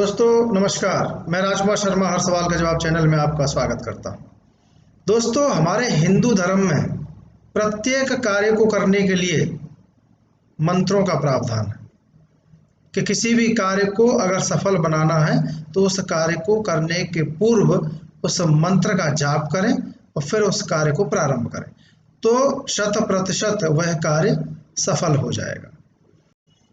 दोस्तों नमस्कार। मैं राजकुमार शर्मा हर सवाल का जवाब चैनल में आपका स्वागत करता हूं। दोस्तों हमारे हिंदू धर्म में प्रत्येक कार्य को करने के लिए मंत्रों का प्रावधान है कि किसी भी कार्य को अगर सफल बनाना है तो उस कार्य को करने के पूर्व उस मंत्र का जाप करें और फिर उस कार्य को प्रारंभ करें तो 100% वह कार्य सफल हो जाएगा।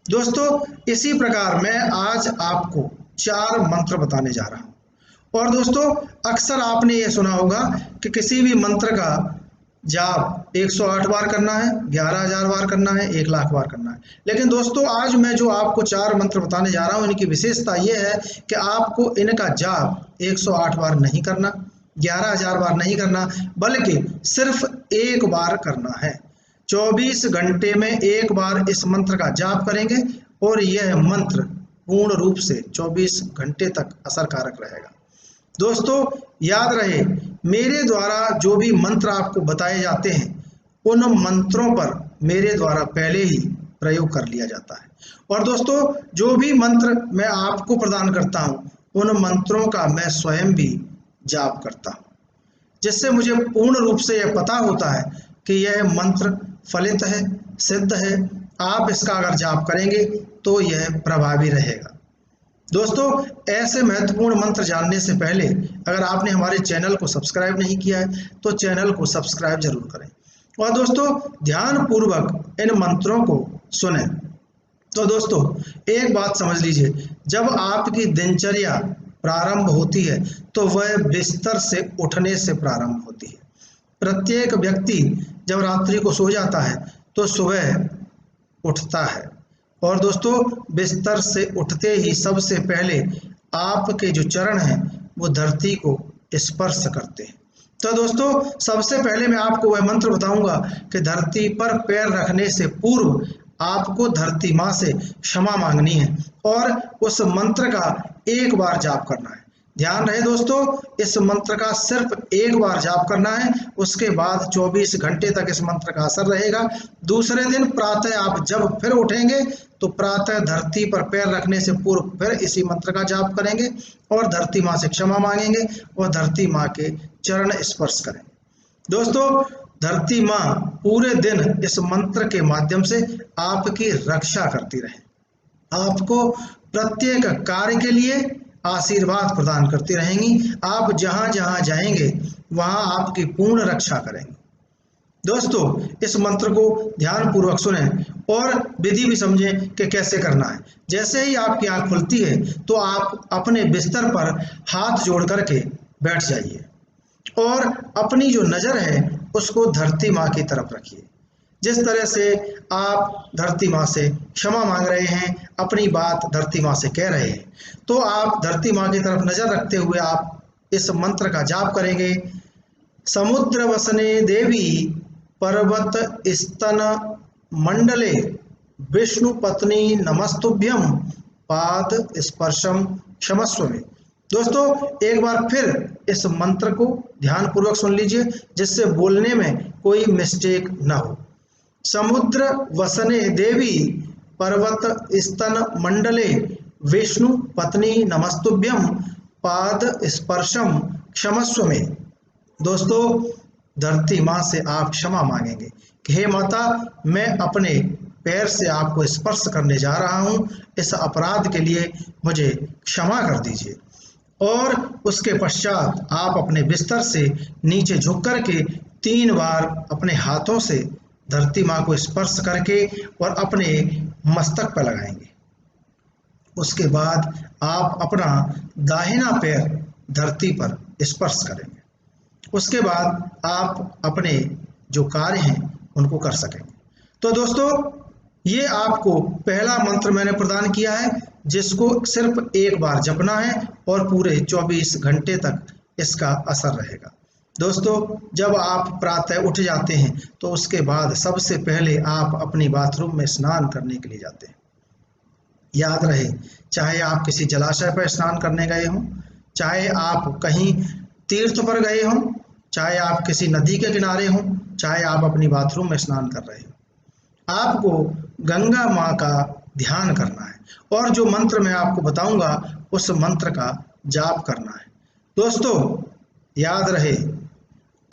दोस्तों इसी प्रकार मैं आज आपको 4 मंत्र बताने जा रहा हूं। और दोस्तों अक्सर आपने ये सुना होगा कि किसी भी मंत्र का जाप 108 बार करना है, 11,000 बार करना है, 1,00,000 बार करना है। लेकिन दोस्तों आज मैं जो आपको 4 मंत्र बताने जा रहा हूं इनकी विशेषता ये है कि आपको इनका जाप 108 बार नहीं करना, 11,000 बार नहीं करना, बल्कि सिर्फ एक बार करना है। 24 घंटे में एक बार इस मंत्र का जाप करेंगे और यह मंत्र पूर्ण रूप से 24 घंटे तक असरकारक रहेगा। दोस्तों याद रहे, मेरे द्वारा जो भी मंत्र आपको बताए जाते हैं उन मंत्रों पर मेरे द्वारा पहले ही प्रयोग कर लिया जाता है। और दोस्तों जो भी मंत्र मैं आपको प्रदान करता हूं उन मंत्रों का मैं स्वयं भी जाप करता हूं, जिससे मुझे पूर्ण रूप से यह पता होता है कि यह मंत्र फलित है, सिद्ध है। आप इसका अगर जाप करेंगे तो यह प्रभावी रहेगा। दोस्तों ऐसे महत्वपूर्ण मंत्र जानने से पहले अगर आपने हमारे चैनल को सब्सक्राइब नहीं किया है तो चैनल को सब्सक्राइब जरूर करें और दोस्तों ध्यान पूर्वक इन मंत्रों को सुनें। तो दोस्तों एक बात समझ लीजिए, जब आपकी दिनचर्या प्रारंभ होती है तो वह बिस्तर से उठने से प्रारंभ होती है। प्रत्येक व्यक्ति जब रात्रि को सो जाता है तो सुबह उठता है और दोस्तों बिस्तर से उठते ही सबसे पहले आपके जो चरण हैं वो धरती को स्पर्श करते हैं। तो दोस्तों सबसे पहले मैं आपको वह मंत्र बताऊंगा कि धरती पर पैर रखने से पूर्व आपको धरती माँ से क्षमा मांगनी है और उस मंत्र का एक बार जाप करना है। ध्यान रहे दोस्तों, इस मंत्र का सिर्फ एक बार जाप करना है, उसके बाद 24 घंटे तक इस मंत्र का असर रहेगा। दूसरे दिन प्रातः आप जब फिर उठेंगे तो प्रातः धरती पर पैर रखने से पूर्व फिर इसी मंत्र का जाप करेंगे और धरती माँ से क्षमा मांगेंगे और धरती माँ के चरण स्पर्श करेंगे। दोस्तों धरती माँ पूरे दिन इस मंत्र के माध्यम से आपकी रक्षा करती रहे, आपको प्रत्येक कार्य के लिए आशीर्वाद प्रदान करती रहेंगी। आप जहां जहां जाएंगे वहां आपकी पूर्ण रक्षा करेंगे। दोस्तों इस मंत्र को ध्यान पूर्वक सुनें और विधि भी समझें कि कैसे करना है। जैसे ही आपकी आंख खुलती है तो आप अपने बिस्तर पर हाथ जोड़ करके बैठ जाइए और अपनी जो नज़र है उसको धरती माँ की तरफ रखिए। जिस तरह से आप धरती माँ से क्षमा मांग रहे हैं, अपनी बात धरती माँ से कह रहे हैं, तो आप धरती माँ की तरफ नजर रखते हुए आप इस मंत्र का जाप करेंगे। समुद्र वसने देवी पर्वत स्तन मंडले विष्णु पत्नी नमस्तुभ्यम पाद स्पर्शम क्षमस्व में। दोस्तों एक बार फिर इस मंत्र को ध्यान पूर्वक सुन लीजिए जिससे बोलने में कोई मिस्टेक ना हो। समुद्र वसने देवी पर्वत स्तन मंडले विष्णु पत्नी नमस्तुभ्यम पाद स्पर्शम क्षमस्व में। दोस्तों धरती माँ से आप क्षमा मांगेंगे कि हे माता, मैं अपने पैर से आपको स्पर्श करने जा रहा हूँ, इस अपराध के लिए मुझे क्षमा कर दीजिए। और उसके पश्चात आप अपने बिस्तर से नीचे झुक करके 3 बार अपने हाथों से धरती माँ को स्पर्श करके और अपने मस्तक पर लगाएंगे। उसके बाद आप अपना दाहिना पैर धरती पर स्पर्श करेंगे। उसके बाद आप अपने जो कार्य हैं उनको कर सकेंगे। तो दोस्तों ये आपको पहला मंत्र मैंने प्रदान किया है जिसको सिर्फ एक बार जपना है और पूरे 24 घंटे तक इसका असर रहेगा। दोस्तों जब आप प्रातः उठ जाते हैं तो उसके बाद सबसे पहले आप अपनी बाथरूम में स्नान करने के लिए जाते हैं। याद रहे, चाहे आप किसी जलाशय पर स्नान करने गए हों, चाहे आप कहीं तीर्थ पर गए हों, चाहे आप किसी नदी के किनारे हों, चाहे आप अपनी बाथरूम में स्नान कर रहे हो, आपको गंगा माँ का ध्यान करना है और जो मंत्र मैं आपको बताऊंगा उस मंत्र का जाप करना है। दोस्तों याद रहे,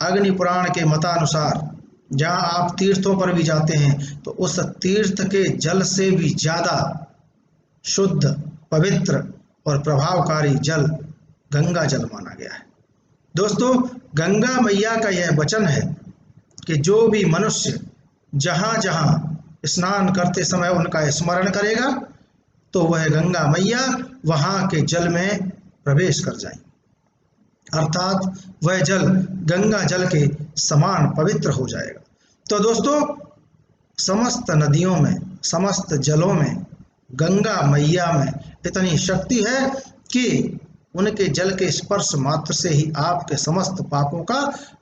अग्नि पुराण के मतानुसार जहाँ आप तीर्थों पर भी जाते हैं तो उस तीर्थ के जल से भी ज़्यादा शुद्ध, पवित्र और प्रभावकारी जल गंगा जल माना गया है। दोस्तों गंगा मैया का यह वचन है कि जो भी मनुष्य जहाँ जहाँ स्नान करते समय उनका स्मरण करेगा तो वह गंगा मैया वहाँ के जल में प्रवेश कर जाएंगी, अर्थात वह जल गंगा जल के समान पवित्र हो जाएगा। तो दोस्तों समस्त नदियों में, समस्त जलों में गंगा मैया में इतनी शक्ति है कि उनके जल के स्पर्श मात्र से ही आपके समस्त पापों का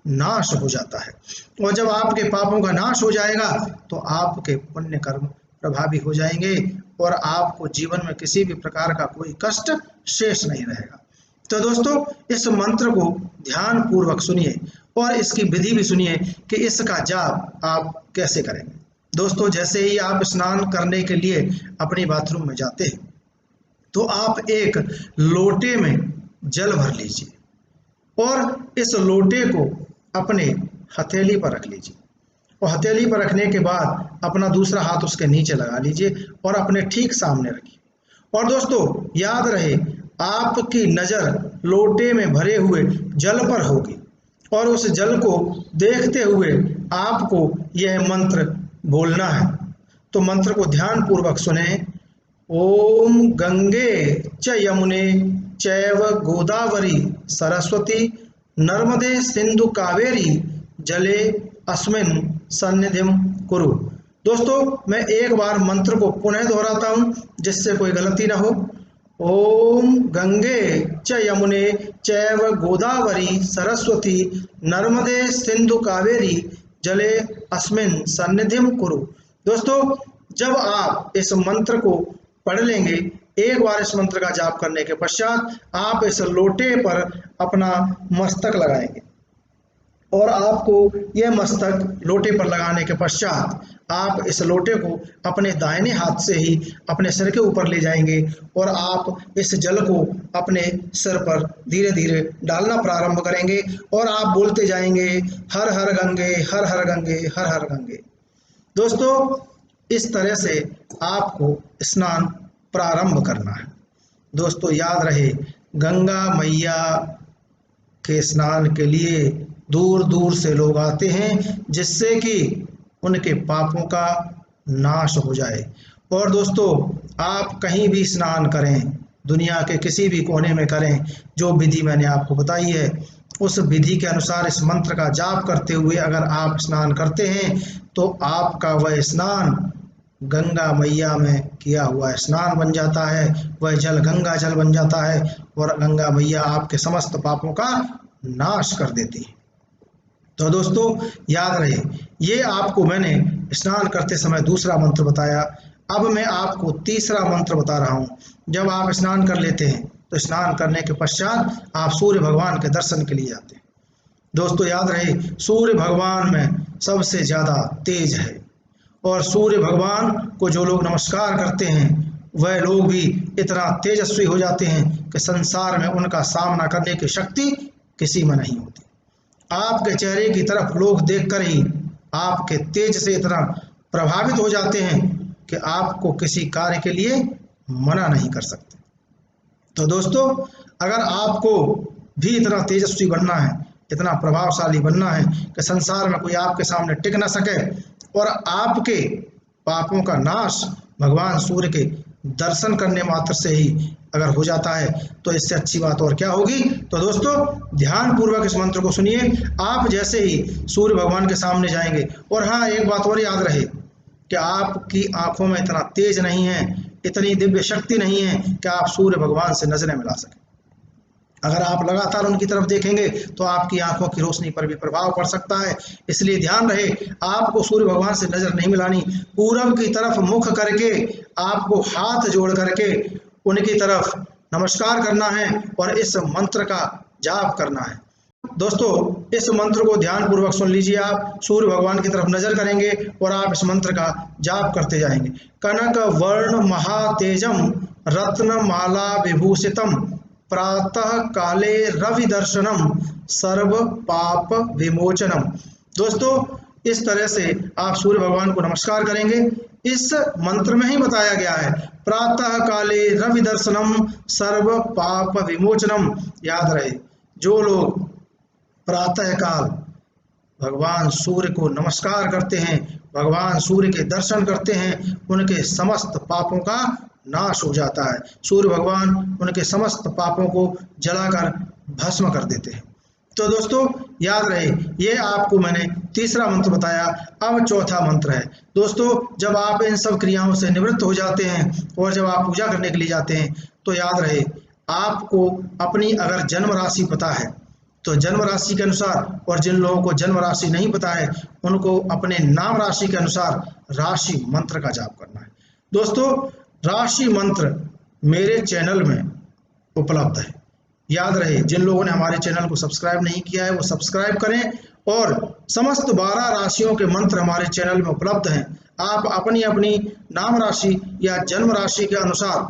नाश हो जाता है। और जब आपके पापों का नाश हो जाएगा तो आपके पुण्य कर्म प्रभावी हो जाएंगे और आपको जीवन में किसी भी प्रकार का कोई कष्ट शेष नहीं रहेगा। तो दोस्तों इस मंत्र को ध्यान पूर्वक सुनिए और इसकी विधि भी सुनिए कि इसका जाप आप कैसे करेंगे। दोस्तों जैसे ही आप स्नान करने के लिए अपनी बाथरूम में जाते हैं तो आप एक लोटे में जल भर लीजिए और इस लोटे को अपने हथेली पर रख लीजिए और हथेली पर रखने के बाद अपना दूसरा हाथ उसके नीचे लगा लीजिए और अपने ठीक सामने रखिए। और दोस्तों याद रहे, आपकी नज़र लोटे में भरे हुए जल पर होगी और उस जल को देखते हुए आपको यह मंत्र बोलना है। तो मंत्र को ध्यान पूर्वक सुने। ओम गंगे च यमुने चैव गोदावरी सरस्वती नर्मदे सिंधु कावेरी जले अस्मिन् सन्निधिं कुरु। दोस्तों मैं एक बार मंत्र को पुनः दोहराता हूँ जिससे कोई गलती ना हो। ओम गंगे च यमुने चैव गोदावरी सरस्वती नर्मदे सिंधु कावेरी जले अस्मिन् सन्निधिं कुरु। दोस्तों जब आप इस मंत्र को पढ़ लेंगे, एक बार इस मंत्र का जाप करने के पश्चात आप इस लोटे पर अपना मस्तक लगाएंगे और आपको यह मस्तक लोटे पर लगाने के पश्चात आप इस लोटे को अपने दाहिने हाथ से ही अपने सिर के ऊपर ले जाएंगे और आप इस जल को अपने सिर पर धीरे धीरे डालना प्रारंभ करेंगे और आप बोलते जाएंगे हर हर गंगे, हर हर गंगे, हर हर गंगे। दोस्तों इस तरह से आपको स्नान प्रारंभ करना है। दोस्तों याद रहे, गंगा मैया के स्नान के लिए दूर दूर से लोग आते हैं जिससे कि उनके पापों का नाश हो जाए। और दोस्तों आप कहीं भी स्नान करें, दुनिया के किसी भी कोने में करें, जो विधि मैंने आपको बताई है उस विधि के अनुसार इस मंत्र का जाप करते हुए अगर आप स्नान करते हैं तो आपका वह स्नान गंगा मैया में किया हुआ स्नान बन जाता है, वह जल गंगा जल बन जाता है और गंगा मैया आपके समस्त पापों का नाश कर देती है। तो दोस्तों याद रहे, ये आपको मैंने स्नान करते समय दूसरा मंत्र बताया। अब मैं आपको तीसरा मंत्र बता रहा हूँ। जब आप स्नान कर लेते हैं तो स्नान करने के पश्चात आप सूर्य भगवान के दर्शन के लिए जाते हैं। दोस्तों याद रहे, सूर्य भगवान में सबसे ज़्यादा तेज है और सूर्य भगवान को जो लोग नमस्कार करते हैं वह लोग भी इतना तेजस्वी हो जाते हैं कि संसार में उनका सामना करने की शक्ति किसी में नहीं होती। आपके चेहरे की तरफ लोग देखकर ही आपके तेज से इतना प्रभावित हो जाते हैं कि आपको किसी कार्य के लिए मना नहीं कर सकते। तो दोस्तों अगर आपको भी इतना तेजस्वी बनना है, इतना प्रभावशाली बनना है कि संसार में कोई आपके सामने टिक ना सके और आपके पापों का नाश भगवान सूर्य के दर्शन करने मात्र से ही अगर हो जाता है तो इससे अच्छी बात और क्या होगी। तो दोस्तों ध्यान पूर्वक इस मंत्र को सुनिए। आप जैसे ही सूर्य भगवान के सामने जाएंगे, और हाँ एक बात और याद रहे कि आपकी आंखों में इतना तेज नहीं है, इतनी दिव्य शक्ति नहीं है कि आप सूर्य भगवान से नजरें मिला सकें। अगर आप लगातार उनकी तरफ देखेंगे तो आपकी आंखों की रोशनी पर भी प्रभाव पड़ सकता है। इसलिए ध्यान रहे, आपको सूर्य भगवान से नजर नहीं मिलानी, पूरब की तरफ मुख करके आपको हाथ जोड़ करके उनकी तरफ नमस्कार करना है और इस मंत्र का जाप करना है। दोस्तों इस मंत्र को ध्यान पूर्वक सुन लीजिए। आप सूर्य भगवान की तरफ नजर करेंगे और आप इस मंत्र का जाप करते जाएंगे। कनक वर्ण महातेजम रत्न माला विभूषितम प्रातः काले रवि दर्शनम सर्व पाप विमोचनम। दोस्तों इस तरह से आप सूर्य भगवान को नमस्कार करेंगे। इस मंत्र में ही बताया गया है प्रातः काले रवि दर्शनम सर्व पाप विमोचनम। याद रहे, जो लोग प्रातः काल भगवान सूर्य को नमस्कार करते हैं, भगवान सूर्य के दर्शन करते हैं, उनके समस्त पापों का नाश हो जाता है। सूर्य भगवान उनके समस्त पापों को जलाकर भस्म कर देते हैं। तो दोस्तों याद रहे, ये आपको मैंने तीसरा मंत्र बताया। अब चौथा मंत्र है। दोस्तों जब आप इन सब क्रियाओं से निवृत्त हो जाते हैं और जब आप पूजा करने के लिए जाते हैं तो याद रहे, आपको अपनी अगर जन्म राशि पता है तो जन्म राशि के अनुसार, और जिन लोगों को जन्म राशि नहीं पता है उनको अपने नाम राशि के अनुसार राशि मंत्र का जाप करना है। दोस्तों राशि मंत्र मेरे चैनल में उपलब्ध है। याद रहे, जिन लोगों ने हमारे चैनल को सब्सक्राइब नहीं किया है वो सब्सक्राइब करें, और समस्त 12 राशियों के मंत्र हमारे चैनल में उपलब्ध हैं। आप अपनी अपनी नाम राशि या जन्म राशि के अनुसार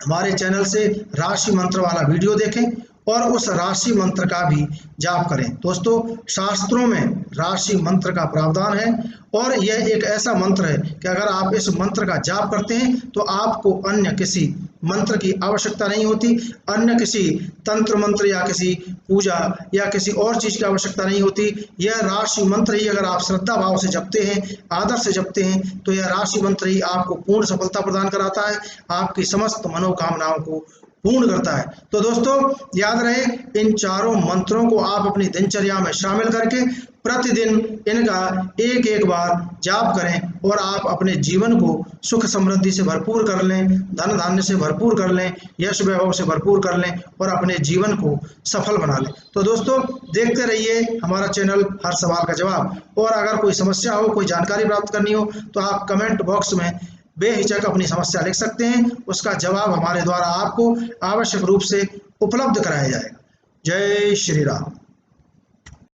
हमारे चैनल से राशि मंत्र वाला वीडियो देखें और उस राशि मंत्र का भी जाप करें। दोस्तों शास्त्रों में राशि मंत्र का प्रावधान है और यह एक ऐसा मंत्र है कि अगर आप इस मंत्र का जाप करते हैं तो आपको अन्य किसी मंत्र की आवश्यकता नहीं होती, अन्य किसी तंत्र मंत्र या किसी पूजा या किसी और चीज की आवश्यकता नहीं होती। यह राशि मंत्र ही अगर आप श्रद्धा भाव से जपते हैं, आदर से जपते हैं, तो यह राशि मंत्र ही आपको पूर्ण सफलता प्रदान कराता है, आपकी समस्त मनोकामनाओं को पूर्ण करता है। तो दोस्तों याद रहे, इन चारों मंत्रों को आप अपनी दिनचर्या में शामिल करके प्रतिदिन इनका एक एक बार जाप करें और आप अपने जीवन को सुख समृद्धि से भरपूर कर लें, धन धान्य से भरपूर कर लें, यश वैभव से भरपूर कर लें और अपने जीवन को सफल बना लें। तो दोस्तों देखते रहिए हमारा चैनल हर सवाल का जवाब, और अगर कोई समस्या हो, कोई जानकारी प्राप्त करनी हो तो आप कमेंट बॉक्स में बेहिचक अपनी समस्या लिख सकते हैं। उसका जवाब हमारे द्वारा आपको आवश्यक रूप से उपलब्ध कराया जाएगा। जय श्री राम।